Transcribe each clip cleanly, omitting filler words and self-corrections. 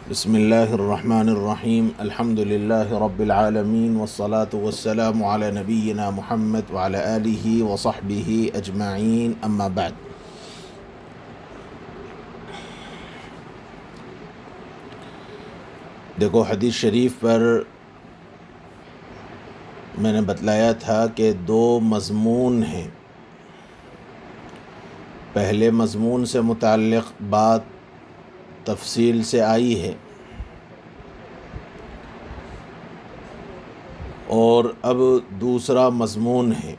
بسم اللہ الرحمن الرحیم الحمد للہ رب العالمین والصلاة والسلام علی نبینا محمد وعلی آلہ وصحبہ اجمعین اما بعد۔ دیکھو، حدیث شریف پر میں نے بتلایا تھا کہ دو مضمون ہیں۔ پہلے مضمون سے متعلق بات تفصیل سے آئی ہے، اور اب دوسرا مضمون ہے۔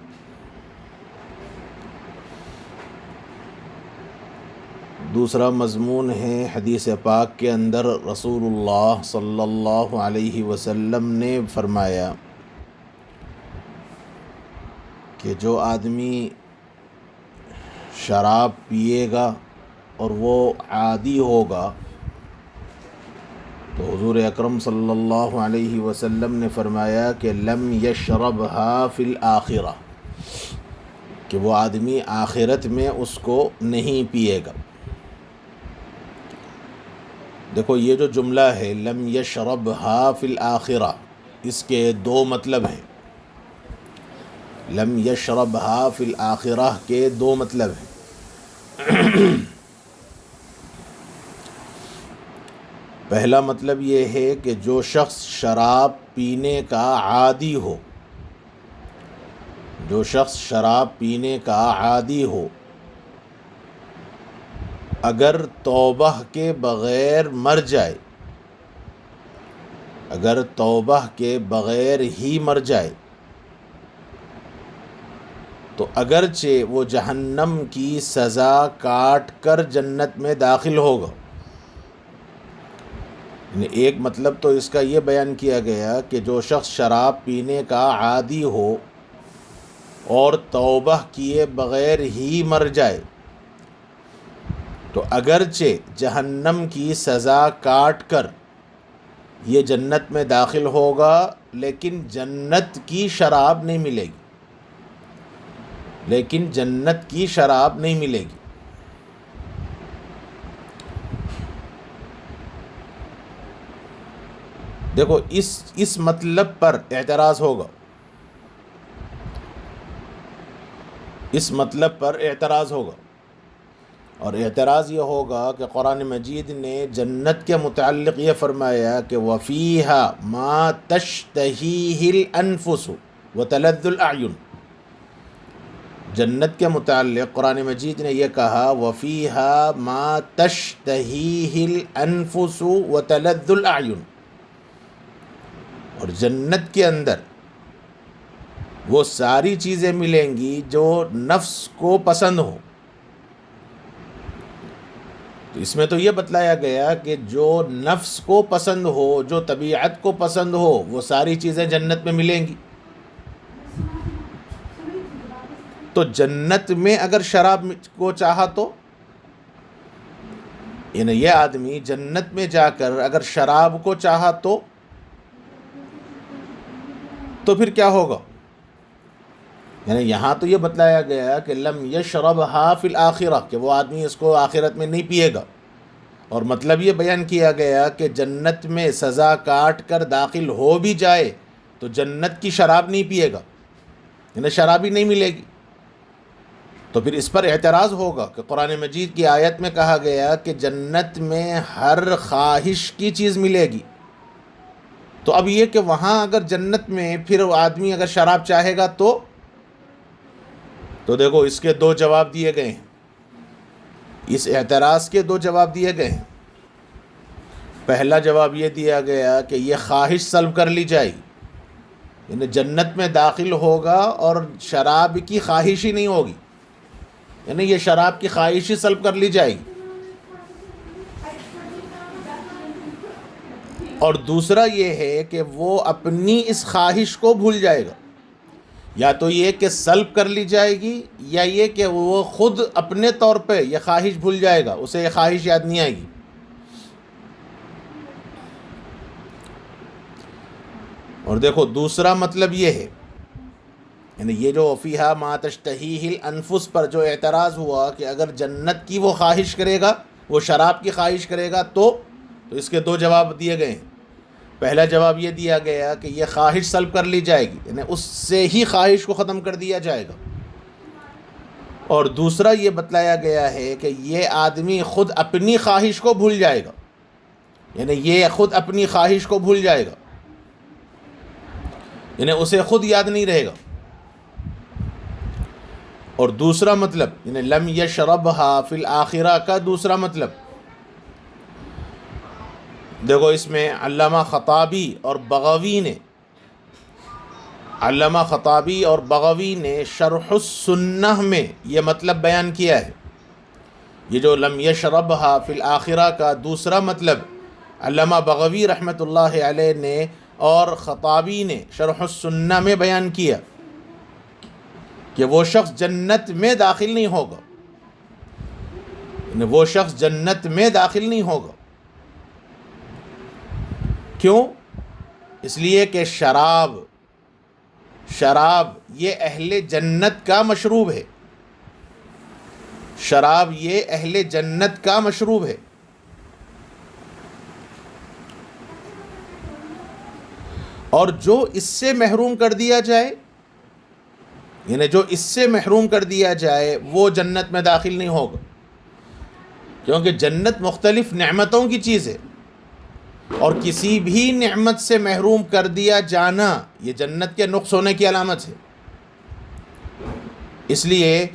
دوسرا مضمون ہے حدیث پاک کے اندر رسول اللہ صلی اللہ علیہ وسلم نے فرمایا کہ جو آدمی شراب پیے گا اور وہ عادی ہوگا، تو حضور اکرم صلی اللہ علیہ وسلم نے فرمایا کہ لم یشربها فی الآخرہ، کہ وہ آدمی آخرت میں اس کو نہیں پیے گا۔ دیکھو، یہ جو جملہ ہے لم یشربها فی الآخرہ، اس کے دو مطلب ہیں۔ لم یشربها فی الآخرہ کے دو مطلب ہیں۔ پہلا مطلب یہ ہے کہ جو شخص شراب پینے کا عادی ہو، جو شخص شراب پینے کا عادی ہو، اگر توبہ کے بغیر مر جائے، اگر توبہ کے بغیر ہی مر جائے، تو اگرچہ وہ جہنم کی سزا کاٹ کر جنت میں داخل ہوگا۔ یعنی ایک مطلب تو اس کا یہ بیان کیا گیا کہ جو شخص شراب پینے کا عادی ہو اور توبہ کیے بغیر ہی مر جائے، تو اگرچہ جہنم کی سزا کاٹ کر یہ جنت میں داخل ہوگا، لیکن جنت کی شراب نہیں ملے گی، لیکن جنت کی شراب نہیں ملے گی۔ دیکھو، اس مطلب پر اعتراض ہوگا، اس مطلب پر اعتراض ہوگا، اور اعتراض یہ ہوگا کہ قرآن مجید نے جنت کے متعلق یہ فرمایا کہ وَفِيهَا مَا تَشْتَهِيهِ الْأَنفُسُ وَتَلَذُّ الْأَعْيُنُ۔ جنت کے متعلق قرآن مجید نے یہ کہا وَفِيهَا مَا تَشْتَهِيهِ الْأَنفُسُ وَتَلَذُّ الْأَعْيُنُ، اور جنت کے اندر وہ ساری چیزیں ملیں گی جو نفس کو پسند ہو۔ تو اس میں تو یہ بتلایا گیا کہ جو نفس کو پسند ہو، جو طبیعت کو پسند ہو، وہ ساری چیزیں جنت میں ملیں گی۔ تو جنت میں اگر شراب کو چاہا تو، یعنی یہ آدمی جنت میں جا کر اگر شراب کو چاہا تو پھر کیا ہوگا؟ یعنی یہاں تو یہ بتلایا گیا کہ لم یشربها فی الآخرہ، کہ وہ آدمی اس کو آخرت میں نہیں پیے گا، اور مطلب یہ بیان کیا گیا کہ جنت میں سزا کاٹ کر داخل ہو بھی جائے تو جنت کی شراب نہیں پیے گا، یعنی شراب ہی نہیں ملے گی۔ تو پھر اس پر اعتراض ہوگا کہ قرآن مجید کی آیت میں کہا گیا کہ جنت میں ہر خواہش کی چیز ملے گی، تو اب یہ کہ وہاں اگر جنت میں پھر آدمی اگر شراب چاہے گا تو دیکھو، اس کے دو جواب دیے گئے ہیں، اس اعتراض کے دو جواب دیے گئے ہیں۔ پہلا جواب یہ دیا گیا کہ یہ خواہش سلب کر لی جائے گی، یعنی جنت میں داخل ہوگا اور شراب کی خواہش ہی نہیں ہوگی، یعنی یہ شراب کی خواہش ہی سلب کر لی جائے گی۔ اور دوسرا یہ ہے کہ وہ اپنی اس خواہش کو بھول جائے گا، یا تو یہ کہ سلب کر لی جائے گی، یا یہ کہ وہ خود اپنے طور پہ یہ خواہش بھول جائے گا، اسے یہ خواہش یاد نہیں آئے گی۔ اور دیکھو، دوسرا مطلب یہ ہے، یعنی یہ جو فیہا ما تشتہیہ الانفس پر جو اعتراض ہوا کہ اگر جنت کی وہ خواہش کرے گا وہ شراب کی خواہش کرے گا تو اس کے دو جواب دیے گئے ہیں۔ پہلا جواب یہ دیا گیا کہ یہ خواہش سلب کر لی جائے گی، یعنی اس سے ہی خواہش کو ختم کر دیا جائے گا، اور دوسرا یہ بتلایا گیا ہے کہ یہ آدمی خود اپنی خواہش کو بھول جائے گا، یعنی یہ خود اپنی خواہش کو بھول جائے گا، یعنی اسے خود یاد نہیں رہے گا۔ اور دوسرا مطلب یعنی لم یشربھا فی الآخرہ کا دوسرا مطلب، دیکھو اس میں علامہ خطابی اور بغوی نے شرح السنہ میں یہ مطلب بیان کیا ہے۔ یہ جو لم یشربھا فی الآخرہ کا دوسرا مطلب علامہ بغوی رحمۃ اللہ علیہ نے اور خطابی نے شرح السنہ میں بیان کیا کہ وہ شخص جنت میں داخل نہیں ہوگا، یعنی وہ شخص جنت میں داخل نہیں ہوگا۔ کیوں؟ اس لیے کہ شراب یہ اہل جنت کا مشروب ہے، شراب یہ اہل جنت کا مشروب ہے۔ اور جو اس سے محروم کر دیا جائے، یعنی جو اس سے محروم کر دیا جائے وہ جنت میں داخل نہیں ہوگا، کیونکہ جنت مختلف نعمتوں کی چیز ہے، اور کسی بھی نعمت سے محروم کر دیا جانا یہ جنت کے نقص ہونے کی علامت ہے۔ اس لیے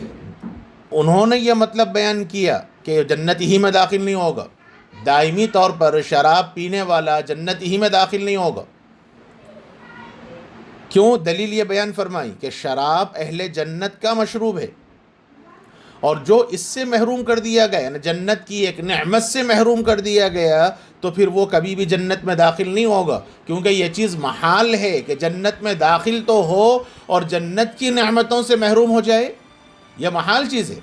انہوں نے یہ مطلب بیان کیا کہ جنت ہی میں داخل نہیں ہوگا، دائمی طور پر شراب پینے والا جنت ہی میں داخل نہیں ہوگا۔ کیوں؟ دلیل یہ بیان فرمائی کہ شراب اہل جنت کا مشروب ہے، اور جو اس سے محروم کر دیا گیا، یعنی جنت کی ایک نعمت سے محروم کر دیا گیا، تو پھر وہ کبھی بھی جنت میں داخل نہیں ہوگا، کیونکہ یہ چیز محال ہے کہ جنت میں داخل تو ہو اور جنت کی نعمتوں سے محروم ہو جائے، یہ محال چیز ہے۔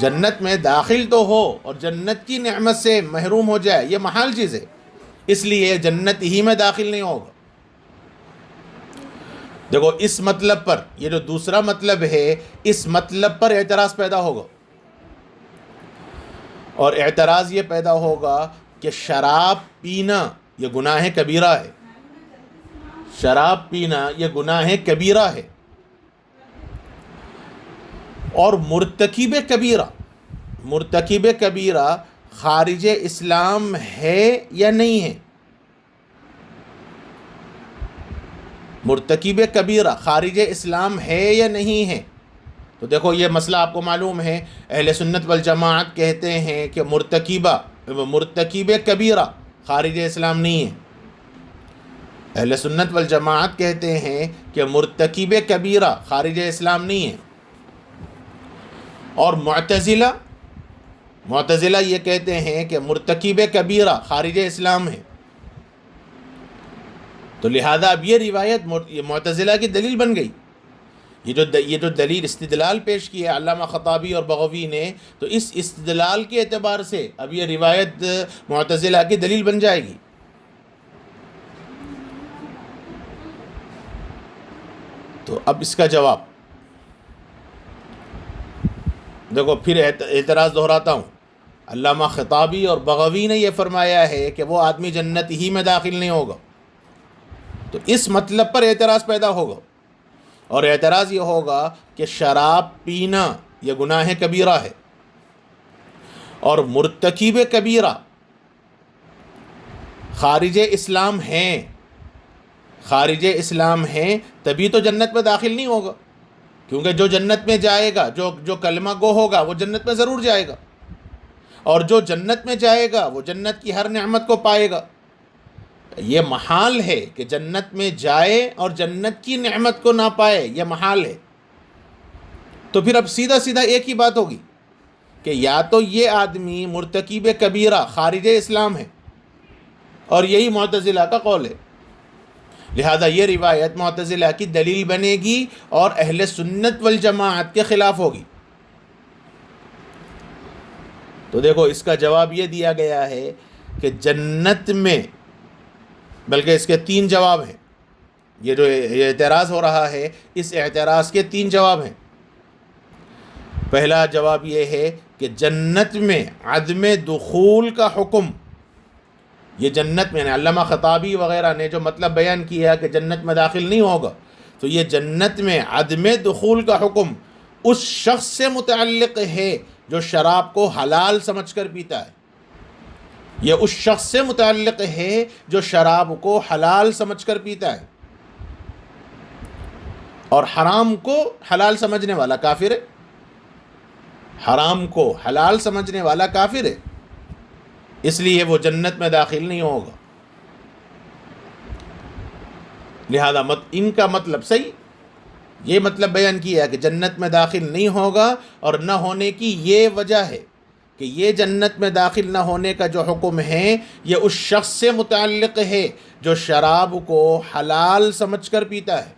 جنت میں داخل تو ہو اور جنت کی نعمت سے محروم ہو جائے، یہ محال چیز ہے، اس لیے جنت ہی میں داخل نہیں ہوگا۔ دیکھو اس مطلب پر، یہ جو دوسرا مطلب ہے، اس مطلب پر اعتراض پیدا ہوگا، اور اعتراض یہ پیدا ہوگا کہ شراب پینا یہ گناہ کبیرہ ہے، شراب پینا یہ گناہ کبیرہ ہے، اور مرتکب کبیرہ خارج اسلام ہے یا نہیں ہے؟ مرتکب کبیرہ خارج اسلام ہے یا نہیں ہے؟ تو دیکھو یہ مسئلہ آپ کو معلوم ہے، اہل سنت والجماعت کہتے ہیں کہ مرتکب کبیرہ خارج اسلام نہیں ہے۔ اہل سنت والجماعت کہتے ہیں کہ مرتکب کبیرہ خارج اسلام نہیں ہے، اور معتزلہ یہ کہتے ہیں کہ مرتکب کبیرہ خارج اسلام ہے۔ تو لہذا اب یہ روایت معتزلہ کی دلیل بن گئی۔ یہ جو دلیل استدلال پیش کی ہے علامہ خطابی اور بغوی نے، تو اس استدلال کے اعتبار سے اب یہ روایت معتزلہ کی دلیل بن جائے گی۔ تو اب اس کا جواب دیکھو، پھر اعتراض دہراتا ہوں۔ علامہ خطابی اور بغوی نے یہ فرمایا ہے کہ وہ آدمی جنت ہی میں داخل نہیں ہوگا، تو اس مطلب پر اعتراض پیدا ہوگا، اور اعتراض یہ ہوگا کہ شراب پینا یہ گناہ کبیرہ ہے، اور مرتکب کبیرہ خارج اسلام ہیں تبھی تو جنت میں داخل نہیں ہوگا، کیونکہ جو جنت میں جائے گا، جو کلمہ گو ہوگا وہ جنت میں ضرور جائے گا، اور جو جنت میں جائے گا وہ جنت کی ہر نعمت کو پائے گا۔ یہ محال ہے کہ جنت میں جائے اور جنت کی نعمت کو نہ پائے، یہ محال ہے۔ تو پھر اب سیدھا ایک ہی بات ہوگی کہ یا تو یہ آدمی مرتکب کبیرہ خارج اسلام ہے، اور یہی معتزلہ کا قول ہے، لہذا یہ روایت معتزلہ کی دلیل بنے گی اور اہل سنت والجماعت کے خلاف ہوگی۔ تو دیکھو اس کا جواب یہ دیا گیا ہے کہ جنت میں، بلکہ اس کے 3 جواب ہیں، یہ اعتراض ہو رہا ہے اس اعتراض کے 3 جواب ہیں۔ پہلا جواب یہ ہے کہ جنت میں عدم دخول کا حکم، یہ جنت میں، یعنی علامہ خطابی وغیرہ نے جو مطلب بیان کیا کہ جنت میں داخل نہیں ہوگا، تو یہ جنت میں عدم دخول کا حکم اس شخص سے متعلق ہے جو شراب کو حلال سمجھ کر پیتا ہے. یہ اس شخص سے متعلق ہے جو شراب کو حلال سمجھ کر پیتا ہے، اور حرام کو حلال سمجھنے والا کافر ہے. حرام کو حلال سمجھنے والا کافر ہے، اس لیے وہ جنت میں داخل نہیں ہوگا. لہذا ان کا مطلب صحیح، یہ مطلب بیان کیا کہ جنت میں داخل نہیں ہوگا، اور نہ ہونے کی یہ وجہ ہے کہ یہ جنت میں داخل نہ ہونے کا جو حکم ہے یہ اس شخص سے متعلق ہے جو شراب کو حلال سمجھ کر پیتا ہے،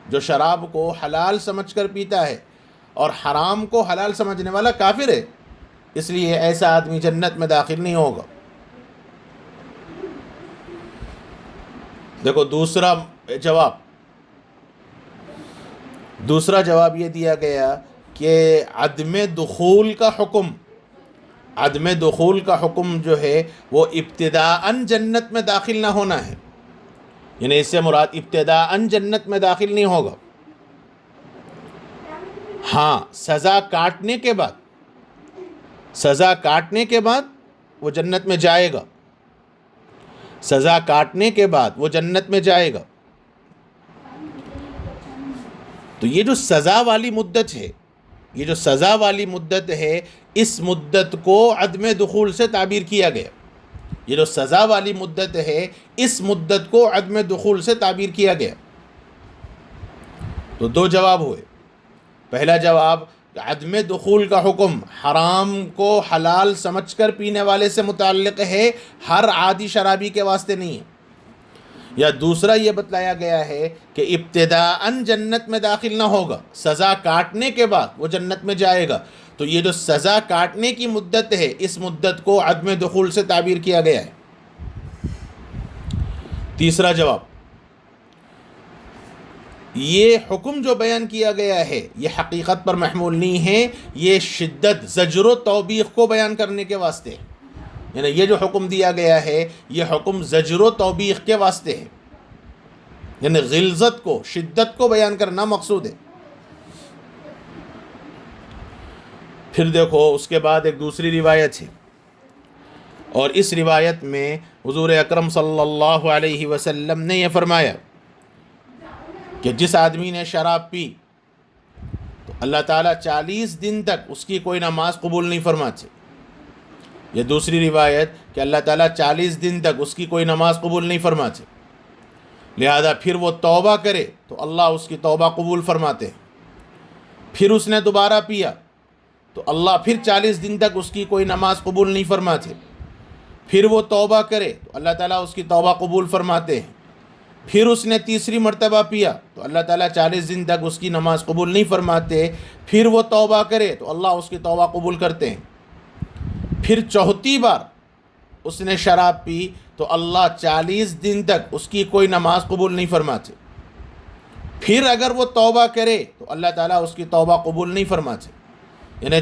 جو شراب کو حلال سمجھ کر پیتا ہے، اور حرام کو حلال سمجھنے والا کافر ہے، اس لیے ایسا آدمی جنت میں داخل نہیں ہوگا. دیکھو دوسرا جواب یہ دیا گیا کہ عدم دخول کا حکم جو ہے وہ ابتداءً جنت میں داخل نہ ہونا ہے، یعنی اس سے مراد ابتداءً جنت میں داخل نہیں ہوگا. ہاں، سزا کاٹنے کے بعد وہ جنت میں جائے گا، سزا کاٹنے کے بعد وہ جنت میں جائے گا. تو یہ جو سزا والی مدت ہے اس مدت کو عدم دخول سے تعبیر کیا گیا. یہ جو سزا والی مدت ہے اس مدت کو عدم دخول سے تعبیر کیا گیا. تو دو جواب ہوئے. پہلا جواب، عدم دخول کا حکم حرام کو حلال سمجھ کر پینے والے سے متعلق ہے، ہر عادی شرابی کے واسطے نہیں ہے. یا دوسرا یہ بتلایا گیا ہے کہ ابتداءً جنت میں داخل نہ ہوگا، سزا کاٹنے کے بعد وہ جنت میں جائے گا. تو یہ جو سزا کاٹنے کی مدت ہے اس مدت کو عدم دخول سے تعبیر کیا گیا ہے. تیسرا جواب، یہ حکم جو بیان کیا گیا ہے یہ حقیقت پر محمول نہیں ہے، یہ شدت، زجر و توبیخ کو بیان کرنے کے واسطے ہے. یعنی یہ جو حکم دیا گیا ہے یہ حکم زجر و توبیخ کے واسطے ہے، یعنی غلظت کو، شدت کو بیان کرنا مقصود ہے. پھر دیکھو اس کے بعد ایک دوسری روایت ہے، اور اس روایت میں حضور اکرم صلی اللہ علیہ وسلم نے یہ فرمایا کہ جس آدمی نے شراب پی تو اللہ تعالیٰ 40 دن تک اس کی کوئی نماز قبول نہیں فرماتے. یہ دوسری روایت کہ اللہ تعالیٰ 40 دن تک اس کی کوئی نماز قبول نہیں فرماتے، لہذا پھر وہ توبہ کرے تو اللہ اس کی توبہ قبول فرماتے ہیں. پھر اس نے دوبارہ پیا تو اللہ پھر 40 دن تک اس کی کوئی نماز قبول نہیں فرماتے. پھر وہ توبہ کرے تو اللہ تعالیٰ اس کی توبہ قبول فرماتے ہیں. پھر اس نے تیسری مرتبہ پیا تو اللہ تعالیٰ 40 دن تک اس کی نماز قبول نہیں فرماتے. پھر وہ توبہ کرے تو اللہ اس کی توبہ قبول کرتے ہیں. پھر چوتھی بار اس نے شراب پی تو اللہ 40 دن تک اس کی کوئی نماز قبول نہیں فرماتے. پھر اگر وہ توبہ کرے تو اللہ تعالیٰ اس کی توبہ قبول نہیں فرماتے. یعنی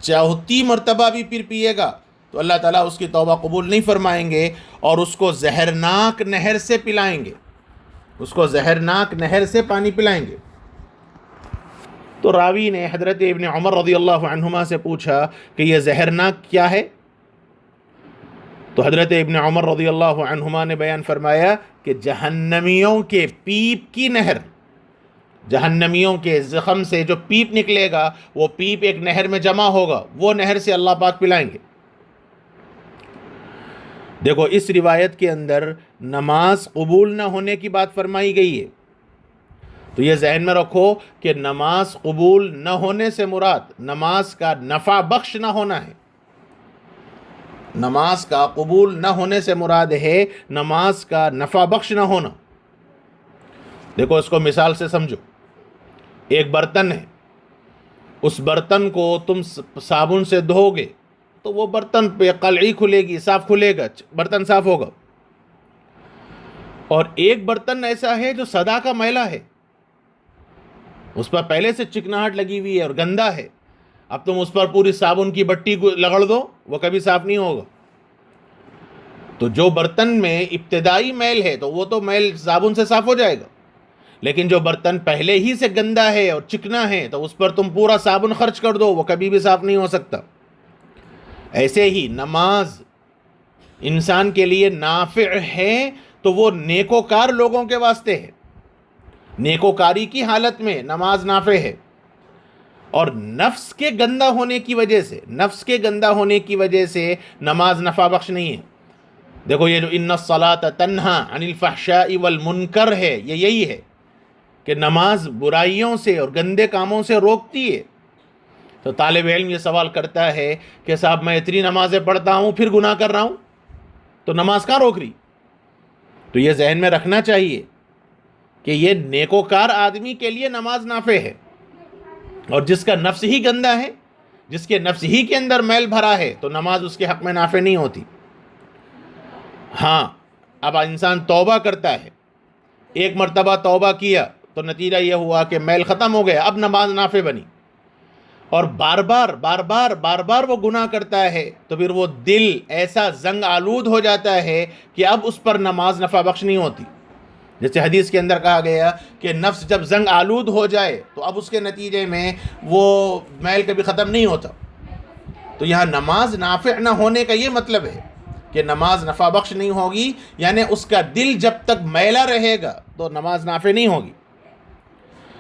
چوتھی مرتبہ بھی پھر پیے گا تو اللہ تعالیٰ اس کی توبہ قبول نہیں فرمائیں گے، اور اس کو زہرناک نہر سے پلائیں گے، اس کو زہرناک نہر سے پانی پلائیں گے. تو راوی نے حضرت ابن عمر رضی اللہ عنہما سے پوچھا کہ یہ زہرناک کیا ہے؟ تو حضرت ابن عمر رضی اللہ عنہما نے بیان فرمایا کہ جہنمیوں کے پیپ کی نہر، جہنمیوں کے زخم سے جو پیپ نکلے گا وہ پیپ ایک نہر میں جمع ہوگا، وہ نہر سے اللہ پاک پلائیں گے. دیکھو اس روایت کے اندر نماز قبول نہ ہونے کی بات فرمائی گئی ہے، تو یہ ذہن میں رکھو کہ نماز قبول نہ ہونے سے مراد نماز کا نفع بخش نہ ہونا ہے. نماز کا قبول نہ ہونے سے مراد ہے نماز کا نفع بخش نہ ہونا. دیکھو اس کو مثال سے سمجھو. ایک برتن ہے، اس برتن کو تم صابن سے دھو گے تو وہ برتن پہ قلعی کھلے گی، صاف کھلے گا، برتن صاف ہوگا. اور ایک برتن ایسا ہے جو سدا کا میلہ ہے، اس پر پہلے سے چکناہٹ لگی ہوئی ہے اور گندا ہے، اب تم اس پر پوری صابن کی بٹی کو لگڑ دو، وہ کبھی صاف نہیں ہوگا۔ تو جو برتن میں ابتدائی میل ہے تو وہ تو میل صابن سے صاف ہو جائے گا، لیکن جو برتن پہلے ہی سے گندا ہے اور چکنا ہے تو اس پر تم پورا صابن خرچ کر دو، وہ کبھی بھی صاف نہیں ہو سکتا۔ ایسے ہی نماز انسان کے لیے نافع ہے تو وہ نیکوکار لوگوں کے واسطے ہے، نیکوکاری کی حالت میں نماز نافع ہے، اور نفس کے گندا ہونے کی وجہ سے نماز نفع بخش نہیں ہے۔ دیکھو یہ جو ان الصلاۃ تنہا عن الفحشاء والمنکر ہے، یہ یہی ہے کہ نماز برائیوں سے اور گندے کاموں سے روکتی ہے۔ تو طالب علم یہ سوال کرتا ہے کہ صاحب میں اتنی نمازیں پڑھتا ہوں پھر گناہ کر رہا ہوں، تو نماز کہاں روک رہی؟ تو یہ ذہن میں رکھنا چاہیے کہ یہ نیکوکار آدمی کے لیے نماز نافع ہے، اور جس کا نفس ہی گندا ہے، جس کے نفس ہی کے اندر میل بھرا ہے، تو نماز اس کے حق میں نافع نہیں ہوتی۔ ہاں اب انسان توبہ کرتا ہے، ایک مرتبہ توبہ کیا تو نتیجہ یہ ہوا کہ میل ختم ہو گیا، اب نماز نافع بنی، اور بار بار وہ گناہ کرتا ہے تو پھر وہ دل ایسا زنگ آلود ہو جاتا ہے کہ اب اس پر نماز نفع بخش نہیں ہوتی۔ جیسے حدیث کے اندر کہا گیا کہ نفس جب زنگ آلود ہو جائے تو اب اس کے نتیجے میں وہ میل کبھی ختم نہیں ہوتا۔ تو یہاں نماز نافع نہ ہونے کا یہ مطلب ہے کہ نماز نفع بخش نہیں ہوگی، یعنی اس کا دل جب تک میلا رہے گا تو نماز نافع نہیں ہوگی،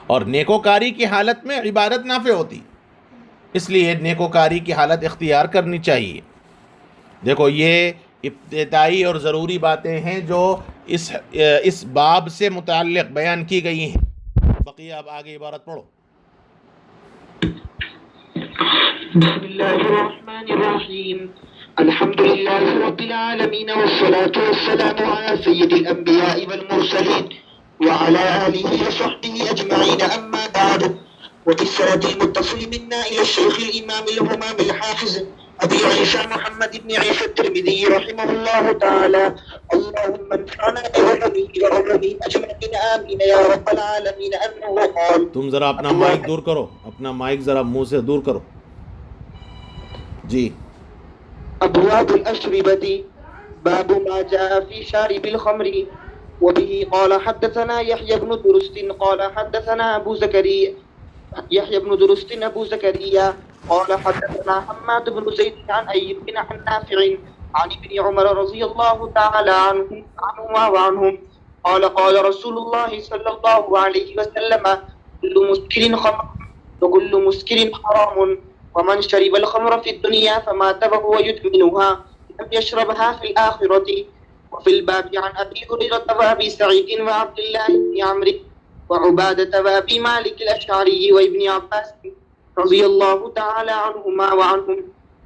اور نیکوکاری کی حالت میں عبادت نافع ہوتی، اس لیے نیکوکاری کی حالت اختیار کرنی چاہیے۔ دیکھو یہ ابتدائی اور ضروری باتیں ہیں جو اس باب سے متعلق بیان کی گئی ہیں۔ بقیہ اب آگے عبارت پڑھو۔ بسم اللہ الرحمن الرحیم، الحمد للہ رب العالمین والصلاة والسلام على سید الانبیاء والمرسلین وعلى آلہ وصحبہ اجمعین، اما بعد، وبالسند المتصل منا الى الشیخ الامام الہمام الحافظ ابی عیسیٰ محمد بن عیسیٰ الترمذی رحمہ اللہ تعالی، اللہم انفعنا بعلمه وعلمه اجمعین آمین یا رب العالمین، انہ قال۔ تم ذرا اپنا مائک دور کرو، اپنا مائک ذرا منہ سے دور کرو جی۔ ابواب الاشربة، باب ما جاء في شارب الخمر، وبه قال حدثنا يحيى بن درست قال حدثنا ابو زكريا يحيى بن درست ابو زكريا قال حدثنا حماد بن زيد عن ايوب عن نافع عن ابن عمر رضي الله تعالى عنهما وعنهم قال قال رسول الله صلى الله عليه وسلم كل مسكر خمر وكل مسكر حرام، ومن شرب الخمر في الدنيا فمات وهو يدمنها لم يشربها في الآخرة۔ وفي الباب عن أبي هريرة وأبي سعيد وعبد الله بن عمرو وعبادة وأبي مالك الأشعري وابن عباس رضي الله تعالى عنهما وعنهم،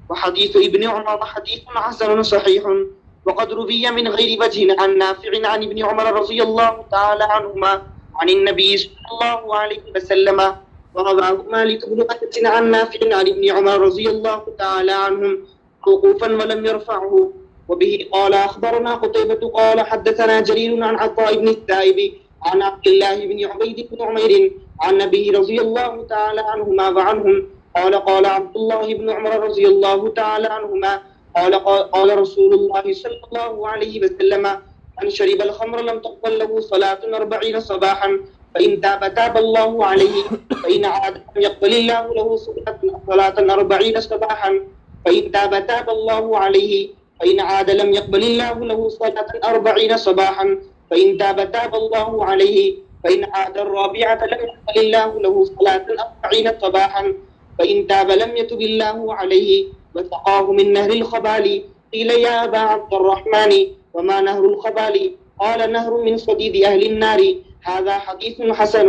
وحديث ابن عمر حديث حسن صحيح، وقد روي من غير وجه عن نافع عن ابن عمر رضي الله تعالى عنهما عن النبي صلى الله عليه وسلم، ورواه مالك بن أنس عن نافع عن ابن عمر رضي الله تعالى عنهم موقوفا ولم يرفعه۔ وبه قال أخبرنا قتيبة قال حدثنا جرير عن عطاء بن السائب عن عبد الله بن عبيد بن عمير عن أبيه رضي الله تعالى عنهما وعنهم قال قال عبد الله بن عمر رضي الله تعالى عنهما قال رسول الله صلى الله عليه وسلم من شرب الخمر لم تقبل له صلاة 40 صباحا، فإن تاب تاب الله عليه، فإن عاد لم يقبل الله له صلاة 40 صباحا، فإن تاب تاب الله عليه، فإن عاد لم يقبل الله له صلاة 40 صباحا، فإن تاب تاب الله عليه، فإن عاد الرابعة لم يقبل الله له صلاة 40 صباحا، فإن تاب لم يتب الله عليه وسقاه من نهر الخبال۔ قيل يا أبا عبد الرحمن وما نهر الخبال؟ قال نهر من صديد أهل النار۔ هذا حديث حسن،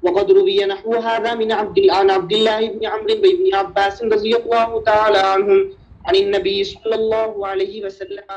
وقد روي نحو هذا من عن عبد الله بن عمرو بن عباس رضي الله تعالى عنهم عن النبي صلى الله عليه وسلم